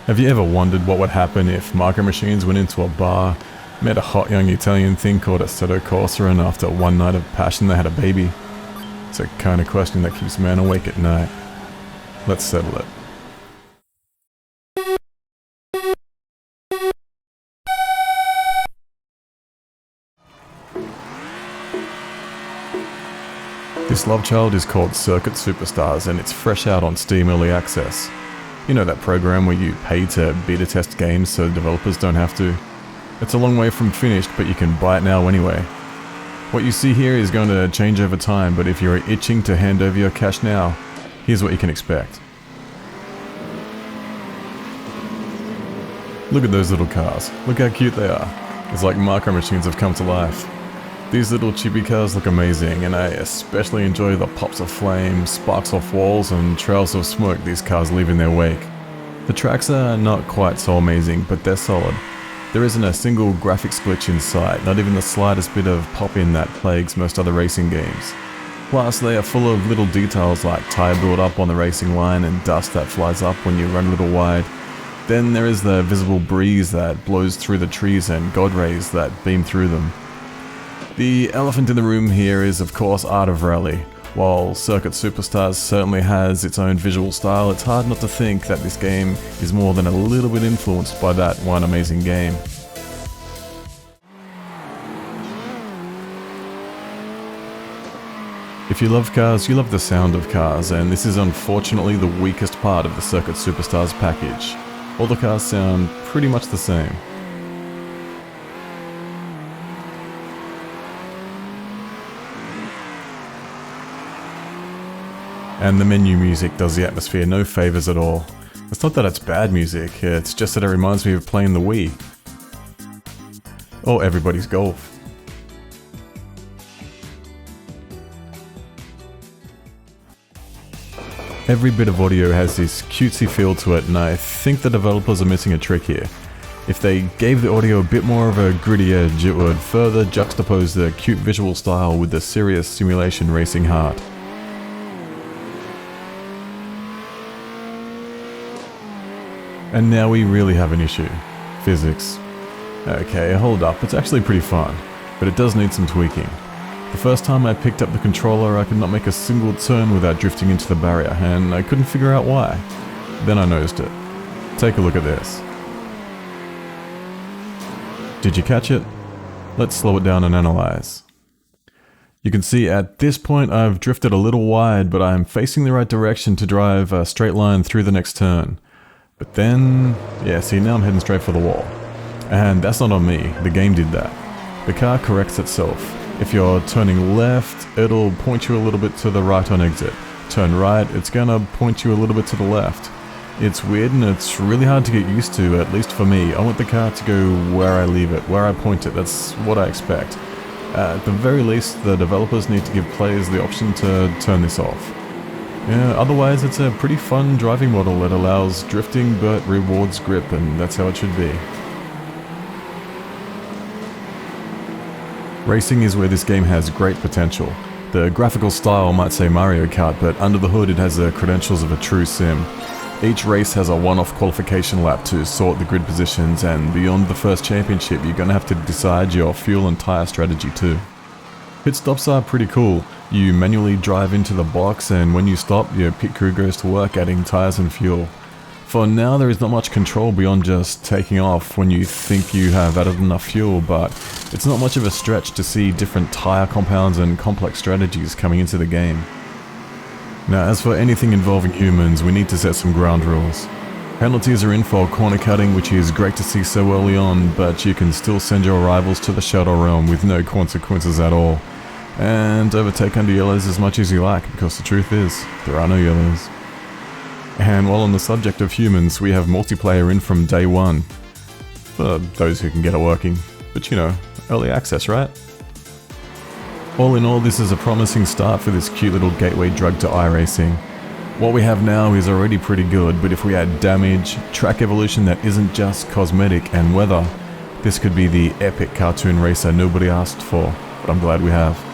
Have you ever wondered what would happen if Micro Machines went into a bar, met a hot young Italian thing called Assetto Corsa, and after one night of passion they had a baby? It's a kind of question that keeps man awake at night. Let's settle it. This love child is called Circuit Superstars, and it's fresh out on Steam Early Access. You know that program where you pay to beta test games so developers don't have to? It's a long way from finished, but you can buy it now anyway. What you see here is going to change over time, but if you're itching to hand over your cash now, here's what you can expect. Look at those little cars. Look how cute they are. It's like Micro Machines have come to life. These little chibi cars look amazing, and I especially enjoy the pops of flame, sparks off walls, and trails of smoke these cars leave in their wake. The tracks are not quite so amazing, but they're solid. There isn't a single graphics glitch in sight, not even the slightest bit of pop-in that plagues most other racing games. Plus, they are full of little details like tyre build-up on the racing line and dust that flies up when you run a little wide. Then there is the visible breeze that blows through the trees and god rays that beam through them. The elephant in the room here is of course Art of Rally. While Circuit Superstars certainly has its own visual style, it's hard not to think that this game is more than a little bit influenced by that one amazing game. If you love cars, you love the sound of cars, and this is unfortunately the weakest part of the Circuit Superstars package. All the cars sound pretty much the same. And the menu music does the atmosphere no favours at all. It's not that it's bad music, it's just that it reminds me of playing the Wii. Or Everybody's Golf. Every bit of audio has this cutesy feel to it, and I think the developers are missing a trick here. If they gave the audio a bit more of a gritty edge, it would further juxtapose the cute visual style with the serious simulation racing heart. And now we really have an issue. Physics. Okay, hold up, it's actually pretty fun, but it does need some tweaking. The first time I picked up the controller, I could not make a single turn without drifting into the barrier, and I couldn't figure out why. Then I noticed it. Take a look at this. Did you catch it? Let's slow it down and analyze. You can see at this point I've drifted a little wide, but I'm facing the right direction to drive a straight line through the next turn. But then, yeah, see, now I'm heading straight for the wall. And that's not on me, the game did that. The car corrects itself. If you're turning left, it'll point you a little bit to the right on exit. Turn right, it's gonna point you a little bit to the left. It's weird and it's really hard to get used to, at least for me. I want the car to go where I leave it, where I point it, that's what I expect. At the very least, the developers need to give players the option to turn this off. Yeah, otherwise it's a pretty fun driving model that allows drifting but rewards grip, and that's how it should be. Racing is where this game has great potential. The graphical style might say Mario Kart, but under the hood it has the credentials of a true sim. Each race has a one-off qualification lap to sort the grid positions, and beyond the first championship you're gonna have to decide your fuel and tyre strategy too. Pit stops are pretty cool. You manually drive into the box, and when you stop, your pit crew goes to work adding tyres and fuel. For now there is not much control beyond just taking off when you think you have added enough fuel, but it's not much of a stretch to see different tyre compounds and complex strategies coming into the game. Now as for anything involving humans, we need to set some ground rules. Penalties are in for corner cutting, which is great to see so early on, but you can still send your rivals to the Shadow Realm with no consequences at all. And overtake under yellows as much as you like, because the truth is, there are no yellows. And while on the subject of humans, we have multiplayer in from day one. For those who can get it working. But you know, early access, right? All in all, this is a promising start for this cute little gateway drug to iRacing. What we have now is already pretty good, but if we add damage, track evolution that isn't just cosmetic, and weather, this could be the epic cartoon racer nobody asked for, but I'm glad we have.